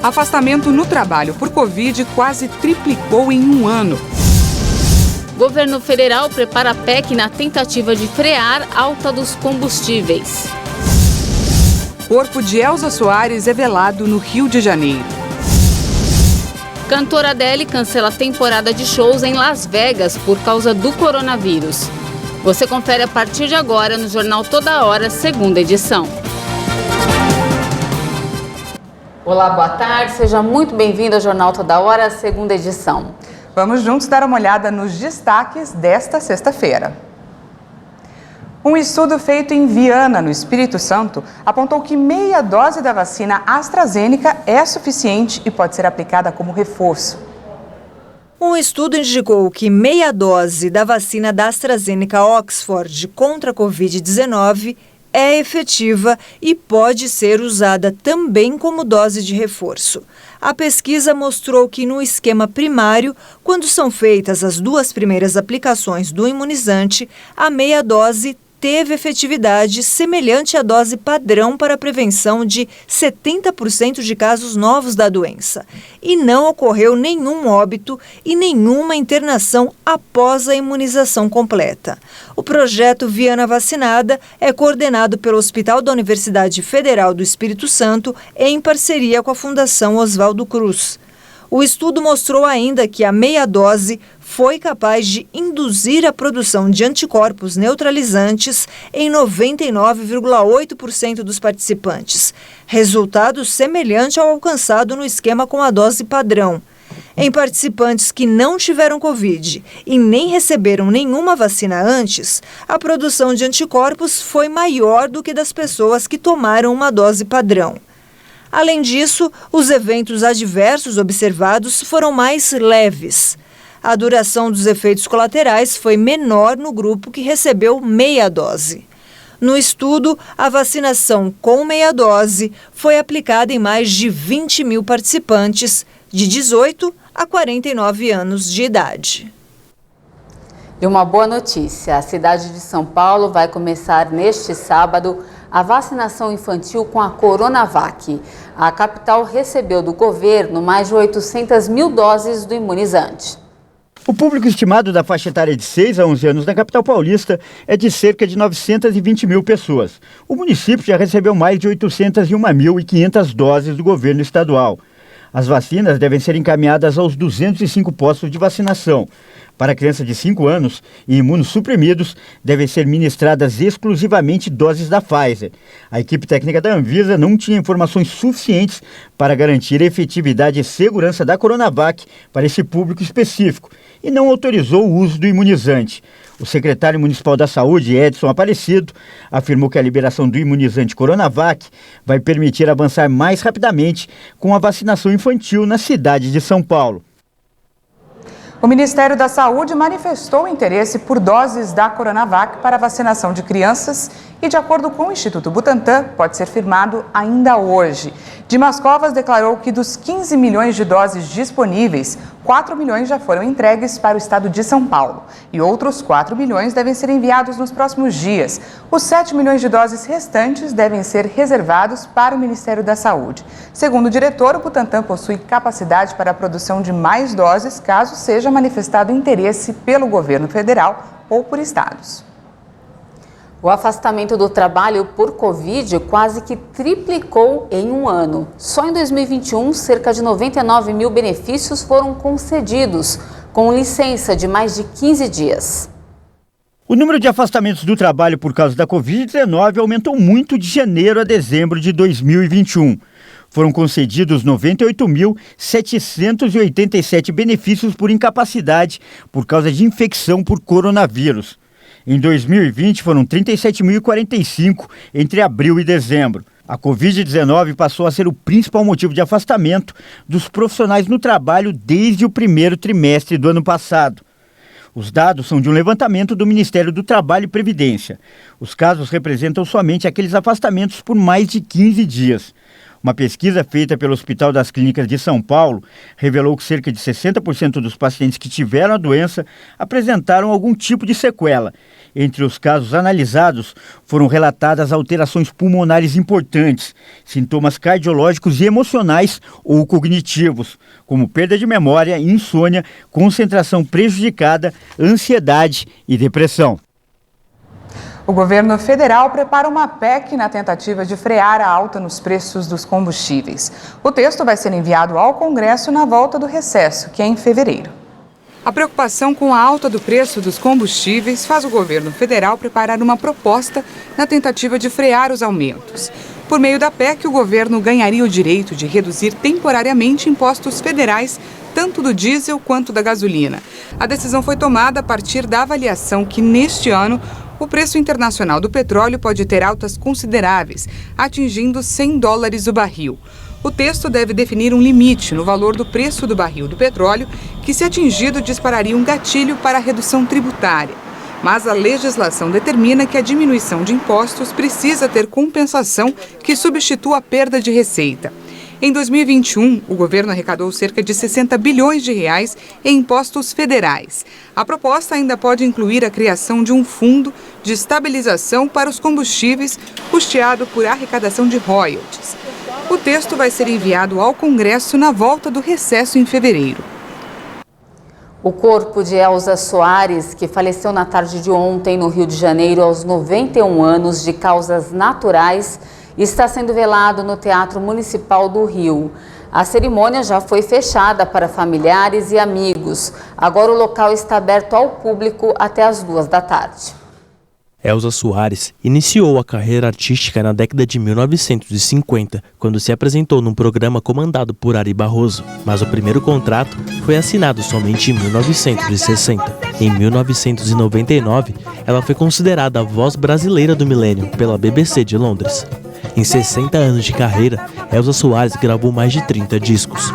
Afastamento no trabalho por Covid quase triplicou em um ano. Governo federal prepara PEC na tentativa de frear alta dos combustíveis. Corpo de Elza Soares é velado no Rio de Janeiro. Cantora Adele cancela a temporada de shows em Las Vegas por causa do coronavírus. Você confere a partir de agora no Jornal Toda Hora, segunda edição. Olá, boa tarde. Seja muito bem-vindo ao Jornal Toda Hora, segunda edição. Vamos juntos dar uma olhada nos destaques desta sexta-feira. Um estudo feito em Viana, no Espírito Santo, apontou que meia dose da vacina AstraZeneca é suficiente e pode ser aplicada como reforço. Um estudo indicou que meia dose da vacina da AstraZeneca Oxford contra a Covid-19 é efetiva e pode ser usada também como dose de reforço. A pesquisa mostrou que no esquema primário, quando são feitas as duas primeiras aplicações do imunizante, a meia dose teve efetividade semelhante à dose padrão para a prevenção de 70% de casos novos da doença. E não ocorreu nenhum óbito e nenhuma internação após a imunização completa. O projeto Viana Vacinada é coordenado pelo Hospital da Universidade Federal do Espírito Santo em parceria com a Fundação Oswaldo Cruz. O estudo mostrou ainda que a meia dose foi capaz de induzir a produção de anticorpos neutralizantes em 99,8% dos participantes, resultado semelhante ao alcançado no esquema com a dose padrão. Em participantes que não tiveram Covid e nem receberam nenhuma vacina antes, a produção de anticorpos foi maior do que das pessoas que tomaram uma dose padrão. Além disso, os eventos adversos observados foram mais leves. A duração dos efeitos colaterais foi menor no grupo que recebeu meia dose. No estudo, a vacinação com meia dose foi aplicada em mais de 20 mil participantes de 18 a 49 anos de idade. E uma boa notícia: a cidade de São Paulo vai começar neste sábado a vacinação infantil com a Coronavac. A capital recebeu do governo mais de 800 mil doses do imunizante. O público estimado da faixa etária de 6 a 11 anos na capital paulista é de cerca de 920 mil pessoas. O município já recebeu mais de 801.500 doses do governo estadual. As vacinas devem ser encaminhadas aos 205 postos de vacinação. Para crianças de 5 anos e imunossuprimidos, devem ser ministradas exclusivamente doses da Pfizer. A equipe técnica da Anvisa não tinha informações suficientes para garantir a efetividade e segurança da Coronavac para esse público específico e não autorizou o uso do imunizante. O secretário municipal da Saúde, Edson Aparecido, afirmou que a liberação do imunizante Coronavac vai permitir avançar mais rapidamente com a vacinação infantil na cidade de São Paulo. O Ministério da Saúde manifestou interesse por doses da Coronavac para vacinação de crianças e, de acordo com o Instituto Butantan, pode ser firmado ainda hoje. Dimas Covas declarou que dos 15 milhões de doses disponíveis, 4 milhões já foram entregues para o estado de São Paulo e outros 4 milhões devem ser enviados nos próximos dias. Os 7 milhões de doses restantes devem ser reservados para o Ministério da Saúde. Segundo o diretor, o Butantan possui capacidade para a produção de mais doses caso seja manifestado interesse pelo governo federal ou por estados. O afastamento do trabalho por Covid quase que triplicou em um ano. Só em 2021, cerca de 99 mil benefícios foram concedidos, com licença de mais de 15 dias. O número de afastamentos do trabalho por causa da Covid-19 aumentou muito de janeiro a dezembro de 2021. Foram concedidos 98.787 benefícios por incapacidade por causa de infecção por coronavírus. Em 2020, foram 37.045 entre abril e dezembro. A Covid-19 passou a ser o principal motivo de afastamento dos profissionais no trabalho desde o primeiro trimestre do ano passado. Os dados são de um levantamento do Ministério do Trabalho e Previdência. Os casos representam somente aqueles afastamentos por mais de 15 dias. Uma pesquisa feita pelo Hospital das Clínicas de São Paulo revelou que cerca de 60% dos pacientes que tiveram a doença apresentaram algum tipo de sequela Entre os casos analisados, foram relatadas alterações pulmonares importantes, sintomas cardiológicos e emocionais ou cognitivos, como perda de memória, insônia, concentração prejudicada, ansiedade e depressão. O governo federal prepara uma PEC na tentativa de frear a alta nos preços dos combustíveis. O texto vai ser enviado ao Congresso na volta do recesso, que é em fevereiro. A preocupação com a alta do preço dos combustíveis faz o governo federal preparar uma proposta na tentativa de frear os aumentos. Por meio da PEC, o governo ganharia o direito de reduzir temporariamente impostos federais, tanto do diesel quanto da gasolina. A decisão foi tomada a partir da avaliação que, neste ano, o preço internacional do petróleo pode ter altas consideráveis, atingindo $100 o barril. O texto deve definir um limite no valor do preço do barril do petróleo, que, se atingido, dispararia um gatilho para a redução tributária. Mas a legislação determina que a diminuição de impostos precisa ter compensação que substitua a perda de receita. Em 2021, o governo arrecadou cerca de R$60 bilhões em impostos federais. A proposta ainda pode incluir a criação de um fundo de estabilização para os combustíveis, custeado por arrecadação de royalties. O texto vai ser enviado ao Congresso na volta do recesso em fevereiro. O corpo de Elza Soares, que faleceu na tarde de ontem no Rio de Janeiro aos 91 anos de causas naturais, está sendo velado no Teatro Municipal do Rio. A cerimônia já foi fechada para familiares e amigos. Agora o local está aberto ao público até às 14h. Elza Soares iniciou a carreira artística na década de 1950, quando se apresentou num programa comandado por Ari Barroso. Mas o primeiro contrato foi assinado somente em 1960. Em 1999, ela foi considerada a voz brasileira do milênio pela BBC de Londres. Em 60 anos de carreira, Elza Soares gravou mais de 30 discos.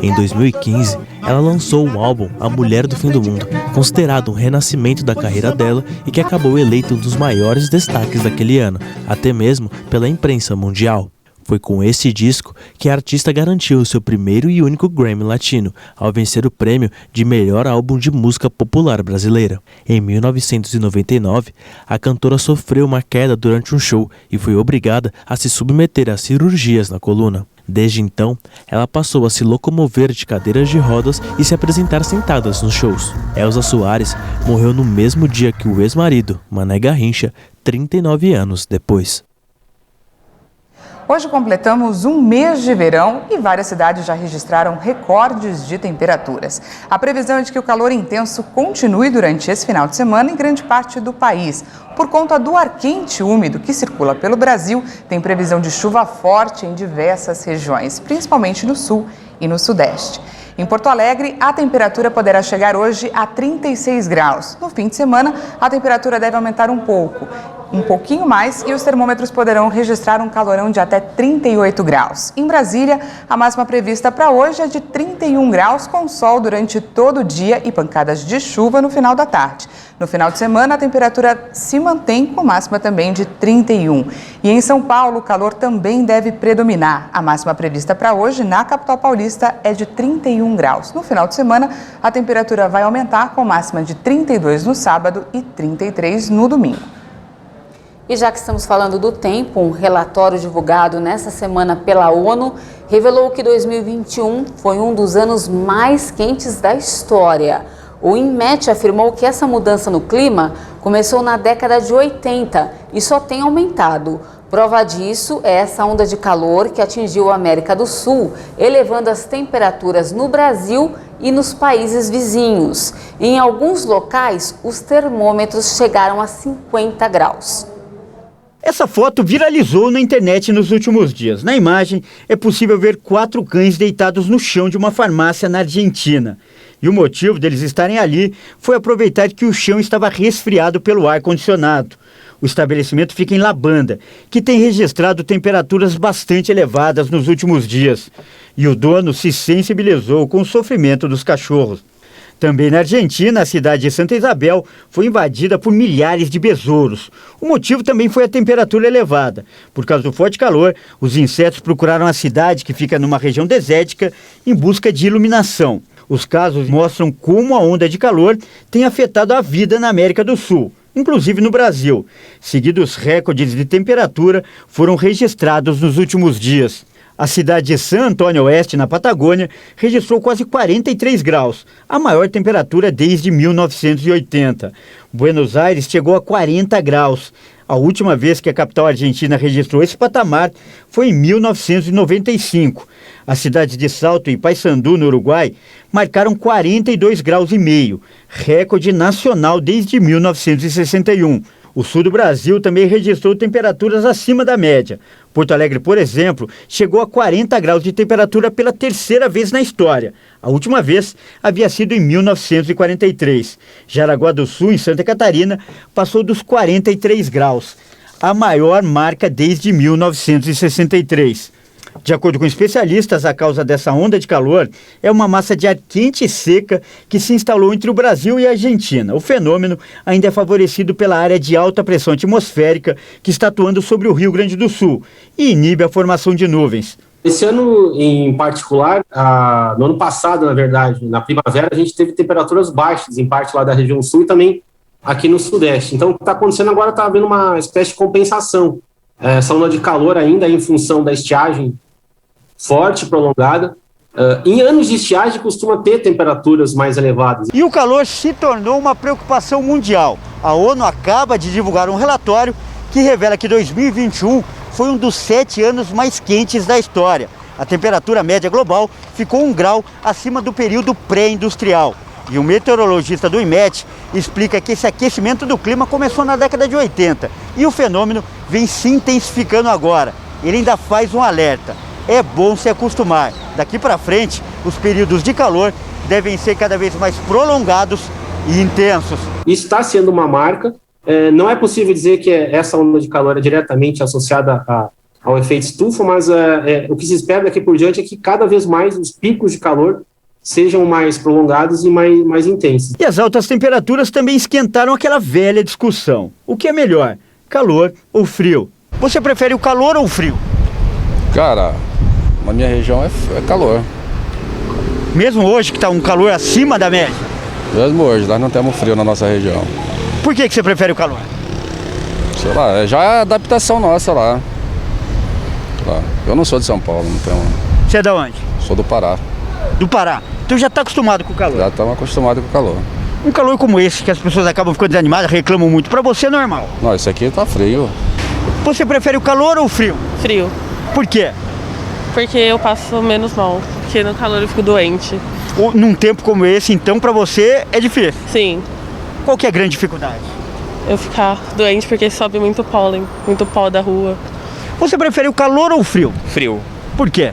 Em 2015, ela lançou um álbum, A Mulher do Fim do Mundo, considerado um renascimento da carreira dela e que acabou eleito um dos maiores destaques daquele ano, até mesmo pela imprensa mundial. Foi com esse disco que a artista garantiu o seu primeiro e único Grammy Latino, ao vencer o prêmio de melhor álbum de música popular brasileira. Em 1999, a cantora sofreu uma queda durante um show e foi obrigada a se submeter a cirurgias na coluna. Desde então, ela passou a se locomover de cadeiras de rodas e se apresentar sentadas nos shows. Elza Soares morreu no mesmo dia que o ex-marido, Mané Garrincha, 39 anos depois. Hoje completamos um mês de verão e várias cidades já registraram recordes de temperaturas. A previsão é de que o calor intenso continue durante esse final de semana em grande parte do país. Por conta do ar quente e úmido que circula pelo Brasil, tem previsão de chuva forte em diversas regiões, principalmente no sul e no sudeste. Em Porto Alegre, a temperatura poderá chegar hoje a 36 graus. No fim de semana, a temperatura deve aumentar um pouquinho mais, e os termômetros poderão registrar um calorão de até 38 graus. Em Brasília, a máxima prevista para hoje é de 31 graus, com sol durante todo o dia e pancadas de chuva no final da tarde. No final de semana, a temperatura se mantém com máxima também de 31. E em São Paulo, o calor também deve predominar. A máxima prevista para hoje na capital paulista é de 31 graus. No final de semana, a temperatura vai aumentar com máxima de 32 no sábado e 33 no domingo. E já que estamos falando do tempo, um relatório divulgado nesta semana pela ONU revelou que 2021 foi um dos anos mais quentes da história. O INMET afirmou que essa mudança no clima começou na década de 80 e só tem aumentado. Prova disso é essa onda de calor que atingiu a América do Sul, elevando as temperaturas no Brasil e nos países vizinhos. Em alguns locais, os termômetros chegaram a 50 graus. Essa foto viralizou na internet nos últimos dias. Na imagem, é possível ver 4 cães deitados no chão de uma farmácia na Argentina. E o motivo deles estarem ali foi aproveitar que o chão estava resfriado pelo ar-condicionado. O estabelecimento fica em La Banda, que tem registrado temperaturas bastante elevadas nos últimos dias. E o dono se sensibilizou com o sofrimento dos cachorros. Também na Argentina, a cidade de Santa Isabel foi invadida por milhares de besouros. O motivo também foi a temperatura elevada. Por causa do forte calor, os insetos procuraram a cidade, que fica numa região desértica, em busca de iluminação. Os casos mostram como a onda de calor tem afetado a vida na América do Sul. inclusive no Brasil. Seguidos recordes de temperatura foram registrados nos últimos dias. A cidade de San Antônio Oeste, na Patagônia, registrou quase 43 graus, a maior temperatura desde 1980. Buenos Aires chegou a 40 graus. A última vez que a capital argentina registrou esse patamar foi em 1995. As cidades de Salto e Paysandú, no Uruguai, marcaram 42 graus e meio, recorde nacional desde 1961. O sul do Brasil também registrou temperaturas acima da média. Porto Alegre, por exemplo, chegou a 40 graus de temperatura pela terceira vez na história. A última vez havia sido em 1943. Jaraguá do Sul, em Santa Catarina, passou dos 43 graus, a maior marca desde 1963. De acordo com especialistas, a causa dessa onda de calor é uma massa de ar quente e seca que se instalou entre o Brasil e a Argentina. O fenômeno ainda é favorecido pela área de alta pressão atmosférica que está atuando sobre o Rio Grande do Sul e inibe a formação de nuvens. Esse ano, em particular, no ano passado, na verdade, na primavera, a gente teve temperaturas baixas, em parte lá da região sul e também aqui no sudeste. Então, o que está acontecendo agora está havendo uma espécie de compensação. Essa onda de calor ainda em função da estiagem forte, prolongada. Em anos de estiagem costuma ter temperaturas mais elevadas. E o calor se tornou uma preocupação mundial. A ONU acaba de divulgar um relatório que revela que 2021 foi um dos 7 anos mais quentes da história. A temperatura média global ficou 1 grau acima do período pré-industrial. E o meteorologista do IMET explica que esse aquecimento do clima começou na década de 80 e o fenômeno vem se intensificando agora. Ele ainda faz um alerta. É bom se acostumar. Daqui para frente, os períodos de calor devem ser cada vez mais prolongados e intensos. Isso está sendo uma marca. Não é possível dizer que essa onda de calor é diretamente associada ao efeito estufa, mas o que se espera daqui por diante é que cada vez mais os picos de calor sejam mais prolongados e mais intensos. E as altas temperaturas também esquentaram aquela velha discussão. O que é melhor, calor ou frio? Você prefere o calor ou o frio? Cara, na minha região é calor. Mesmo hoje que está um calor acima da média? Mesmo hoje, nós não temos frio na nossa região. Por que você prefere o calor? Sei lá, já é adaptação nossa lá. Eu não sou de São Paulo, não tenho... Você é de onde? Sou do Pará. Do Pará. Então já está acostumado com o calor? Já estamos acostumados com o calor. Um calor como esse, que as pessoas acabam ficando desanimadas, reclamam muito, para você é normal? Não, isso aqui tá frio. Você prefere o calor ou o frio? Frio. Por quê? Porque eu passo menos mal, porque no calor eu fico doente. Num tempo como esse, então, para você é difícil? Sim. Qual que é a grande dificuldade? Eu ficar doente porque sobe muito pólen, muito pó da rua. Você prefere o calor ou o frio? Frio. Por quê?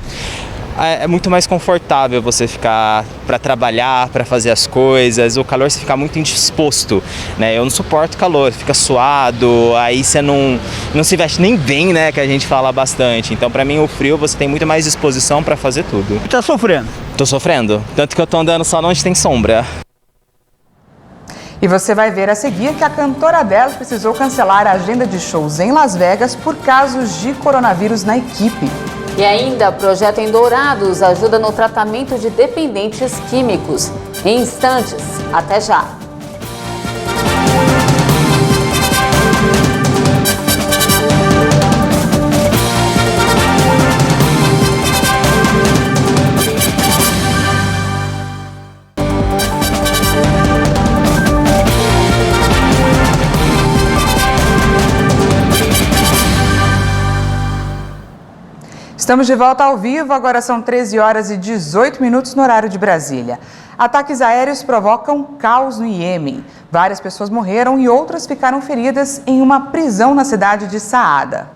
É muito mais confortável você ficar para trabalhar, para fazer as coisas. O calor você fica muito indisposto, né? Eu não suporto calor, fica suado, aí você não se veste nem bem, né? Que a gente fala bastante. Então, para mim, o frio você tem muito mais disposição para fazer tudo. Tá sofrendo? Tô sofrendo, tanto que eu tô andando só onde tem sombra. E você vai ver a seguir que a cantora Adele precisou cancelar a agenda de shows em Las Vegas por casos de coronavírus na equipe. E ainda, projeto em Dourados ajuda no tratamento de dependentes químicos. Em instantes, até já! Estamos de volta ao vivo, agora são 13 horas e 18 minutos no horário de Brasília. Ataques aéreos provocam caos no Iêmen. Várias pessoas morreram e outras ficaram feridas em uma prisão na cidade de Saada.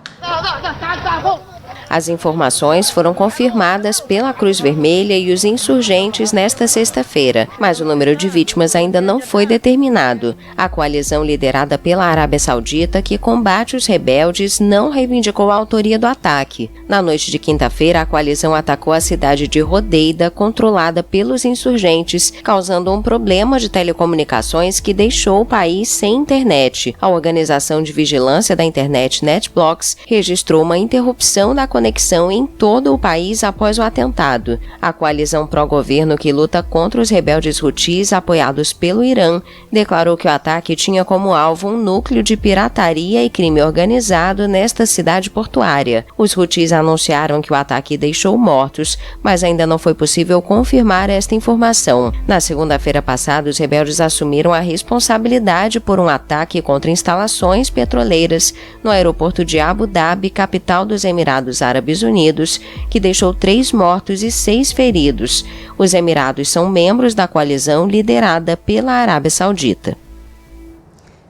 As informações foram confirmadas pela Cruz Vermelha e os insurgentes nesta sexta-feira, mas o número de vítimas ainda não foi determinado. A coalizão liderada pela Arábia Saudita, que combate os rebeldes, não reivindicou a autoria do ataque. Na noite de quinta-feira, a coalizão atacou a cidade de Rodeida, controlada pelos insurgentes, causando um problema de telecomunicações que deixou o país sem internet. A organização de vigilância da internet NetBlocks registrou uma interrupção da conexão em todo o país após o atentado. A coalizão pró-governo que luta contra os rebeldes Houthis apoiados pelo Irã declarou que o ataque tinha como alvo um núcleo de pirataria e crime organizado nesta cidade portuária. Os Houthis anunciaram que o ataque deixou mortos, mas ainda não foi possível confirmar esta informação. Na segunda-feira passada, os rebeldes assumiram a responsabilidade por um ataque contra instalações petroleiras no aeroporto de Abu Dhabi, capital dos Emirados Árabes Unidos, que deixou 3 mortos e 6 feridos. Os Emirados são membros da coalizão liderada pela Arábia Saudita.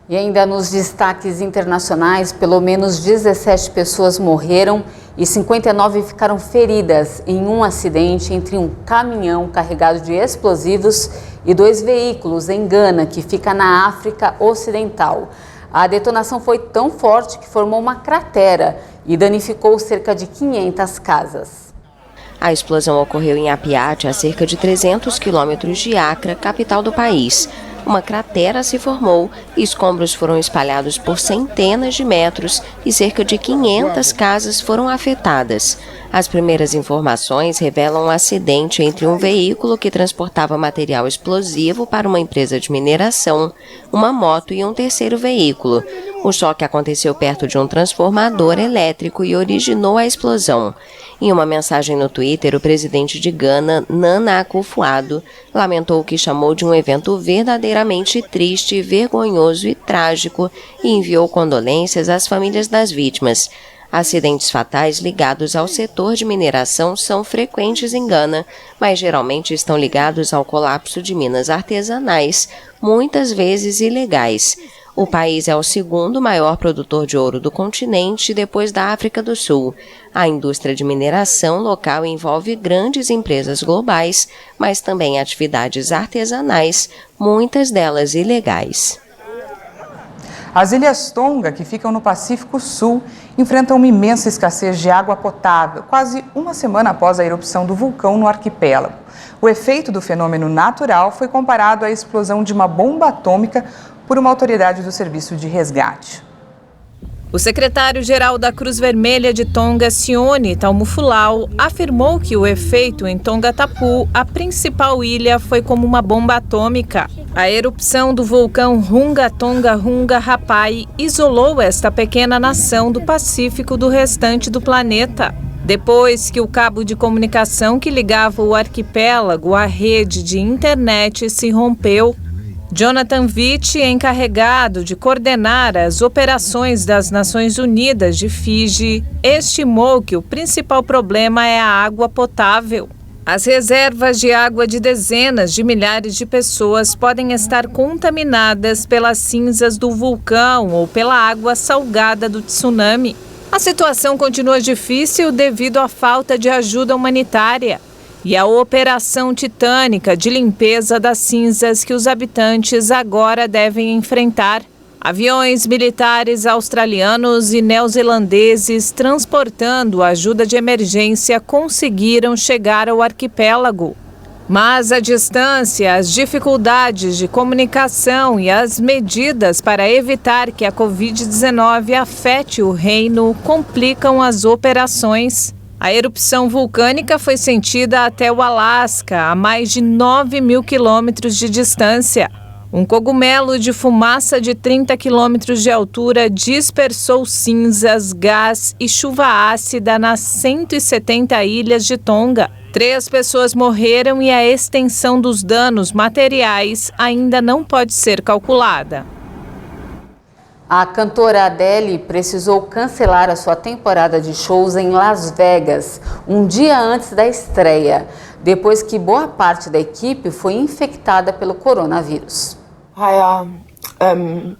E ainda nos destaques internacionais, pelo menos 17 pessoas morreram e 59 ficaram feridas em um acidente entre um caminhão carregado de explosivos e 2 veículos em Gana, que fica na África Ocidental. A detonação foi tão forte que formou uma cratera e danificou cerca de 500 casas. A explosão ocorreu em Apiate, a cerca de 300 quilômetros de Acra, capital do país. Uma cratera se formou, escombros foram espalhados por centenas de metros e cerca de 500 casas foram afetadas. As primeiras informações revelam um acidente entre um veículo que transportava material explosivo para uma empresa de mineração, uma moto e um terceiro veículo. O choque aconteceu perto de um transformador elétrico e originou a explosão. Em uma mensagem no Twitter, o presidente de Gana, Nana Akufo-Addo, lamentou o que chamou de um evento verdadeiramente triste, vergonhoso e trágico e enviou condolências às famílias das vítimas. Acidentes fatais ligados ao setor de mineração são frequentes em Gana, mas geralmente estão ligados ao colapso de minas artesanais, muitas vezes ilegais. O país é o segundo maior produtor de ouro do continente, depois da África do Sul. A indústria de mineração local envolve grandes empresas globais, mas também atividades artesanais, muitas delas ilegais. As Ilhas Tonga, que ficam no Pacífico Sul, enfrentam uma imensa escassez de água potável, quase uma semana após a erupção do vulcão no arquipélago. O efeito do fenômeno natural foi comparado à explosão de uma bomba atômica por uma autoridade do Serviço de Resgate. O secretário-geral da Cruz Vermelha de Tonga, Sione Taumofulau, afirmou que o efeito em Tongatapu, a principal ilha, foi como uma bomba atômica. A erupção do vulcão Runga Tonga Runga Rapai isolou esta pequena nação do Pacífico do restante do planeta. Depois que o cabo de comunicação que ligava o arquipélago à rede de internet se rompeu, Jonathan Witt, encarregado de coordenar as operações das Nações Unidas de Fiji, estimou que o principal problema é a água potável. As reservas de água de dezenas de milhares de pessoas podem estar contaminadas pelas cinzas do vulcão ou pela água salgada do tsunami. A situação continua difícil devido à falta de ajuda humanitária e a operação titânica de limpeza das cinzas que os habitantes agora devem enfrentar. Aviões militares australianos e neozelandeses transportando ajuda de emergência conseguiram chegar ao arquipélago. Mas a distância, as dificuldades de comunicação e as medidas para evitar que a Covid-19 afete o reino complicam as operações. A erupção vulcânica foi sentida até o Alasca, a mais de 9.000 quilômetros de distância. Um cogumelo de fumaça de 30 quilômetros de altura dispersou cinzas, gás e chuva ácida nas 170 ilhas de Tonga. 3 pessoas morreram e a extensão dos danos materiais ainda não pode ser calculada. A cantora Adele precisou cancelar a sua temporada de shows em Las Vegas, um dia antes da estreia, depois que boa parte da equipe foi infectada pelo coronavírus.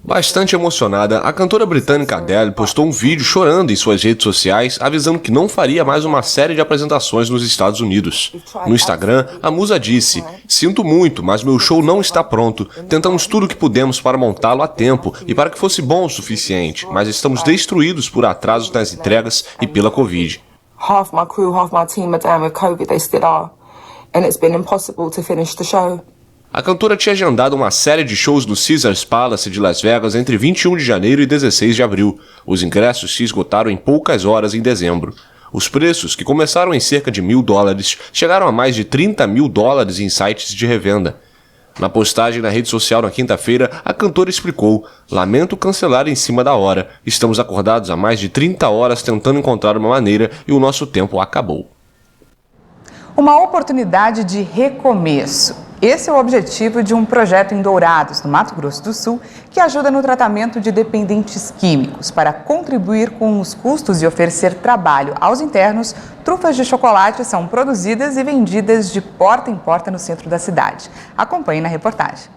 Bastante emocionada, a cantora britânica Adele postou um vídeo chorando em suas redes sociais, avisando que não faria mais uma série de apresentações nos Estados Unidos. No Instagram, a musa disse: "Sinto muito, mas meu show não está pronto. Tentamos tudo o que pudemos para montá-lo a tempo e para que fosse bom o suficiente, mas estamos destruídos por atrasos nas entregas e pela Covid." Half my crew, half my team are down with COVID, they still are. And it's been impossible to finish the show. A cantora tinha agendado uma série de shows no Caesars Palace de Las Vegas entre 21 de janeiro e 16 de abril. Os ingressos se esgotaram em poucas horas em dezembro. Os preços, que começaram em cerca de $1.000, chegaram a mais de $30 mil em sites de revenda. Na postagem na rede social na quinta-feira, a cantora explicou: "Lamento cancelar em cima da hora. Estamos acordados há mais de 30 horas tentando encontrar uma maneira e o nosso tempo acabou." Uma oportunidade de recomeço. Esse é o objetivo de um projeto em Dourados, no Mato Grosso do Sul, que ajuda no tratamento de dependentes químicos. Para contribuir com os custos e oferecer trabalho aos internos, trufas de chocolate são produzidas e vendidas de porta em porta no centro da cidade. Acompanhe na reportagem.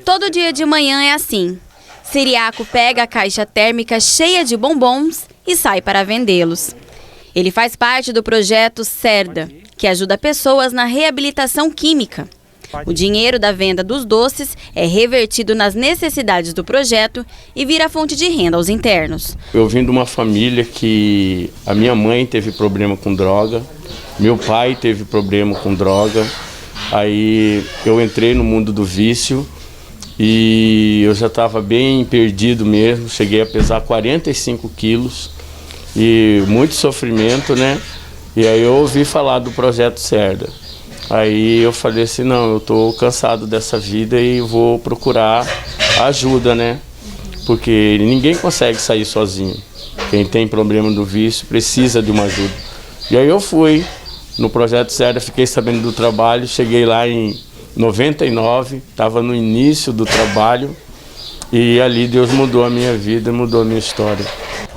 Todo dia de manhã é assim. Ciriaco pega a caixa térmica cheia de bombons e sai para vendê-los. Ele faz parte do projeto CERDA, que ajuda pessoas na reabilitação química. O dinheiro da venda dos doces é revertido nas necessidades do projeto e vira fonte de renda aos internos. Eu vim de uma família que a minha mãe teve problema com droga, meu pai teve problema com droga, aí eu entrei no mundo do vício e eu já estava bem perdido mesmo, cheguei a pesar 45 quilos e muito sofrimento, né? E aí eu ouvi falar do projeto CERDA. Aí eu falei assim, não, eu estou cansado dessa vida e vou procurar ajuda, né? Porque ninguém consegue sair sozinho. Quem tem problema do vício precisa de uma ajuda. E aí eu fui no projeto CERDA, fiquei sabendo do trabalho, cheguei lá em 99, estava no início do trabalho e ali Deus mudou a minha vida, mudou a minha história.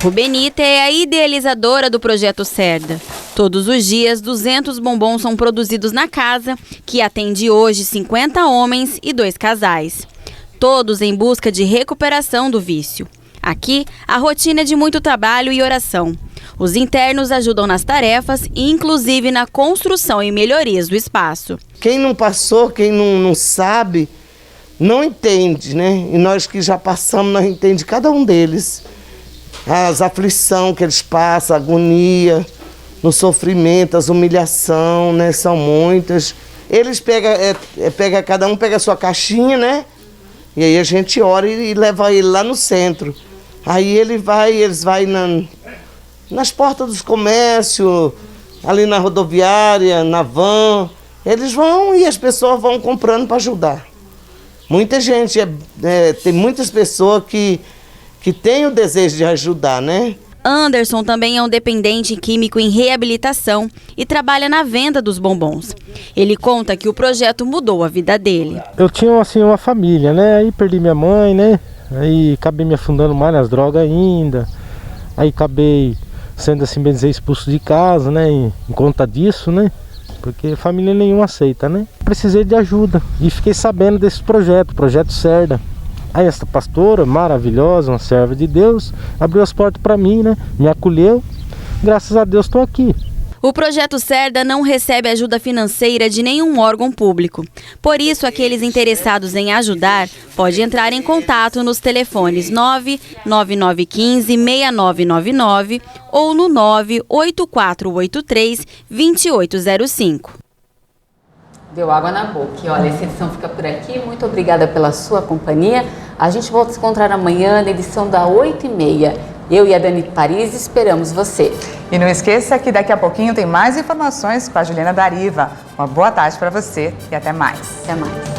Rubenita é a idealizadora do projeto CERDA. Todos os dias, 200 bombons são produzidos na casa, que atende hoje 50 homens e 2 casais. Todos em busca de recuperação do vício. Aqui, a rotina é de muito trabalho e oração. Os internos ajudam nas tarefas e, inclusive, na construção e melhorias do espaço. Quem não passou, quem não sabe, não entende, né? E nós que já passamos, nós entendemos cada um deles. As aflições que eles passam, a agonia, no sofrimento, as humilhações, né? São muitas. Eles cada um pega a sua caixinha, né? E aí a gente ora e leva ele lá no centro. Aí eles vão nas portas dos comércios, ali na rodoviária, na van. Eles vão e as pessoas vão comprando para ajudar. Muita gente, tem muitas pessoas que têm o desejo de ajudar, né? Anderson também é um dependente químico em reabilitação e trabalha na venda dos bombons. Ele conta que o projeto mudou a vida dele. Eu tinha assim uma família, né? Aí perdi minha mãe, né? Aí acabei me afundando mais nas drogas ainda. Aí acabei sendo assim bem dizer expulso de casa, né? Em conta disso, né? Porque família nenhuma aceita, né? Precisei de ajuda e fiquei sabendo desse projeto, o projeto CERDA. Aí essa pastora maravilhosa, uma serva de Deus, abriu as portas para mim, né? Me acolheu. Graças a Deus estou aqui. O projeto CERDA não recebe ajuda financeira de nenhum órgão público. Por isso, aqueles interessados em ajudar podem entrar em contato nos telefones 99915-6999 ou no 98483-2805. Deu água na boca. E olha, essa edição fica por aqui. Muito obrigada pela sua companhia. A gente volta a se encontrar amanhã na edição da 8h30. Eu e a Dani Paris esperamos você. E não esqueça que daqui a pouquinho tem mais informações com a Juliana Dariva. Uma boa tarde para você e até mais. Até mais.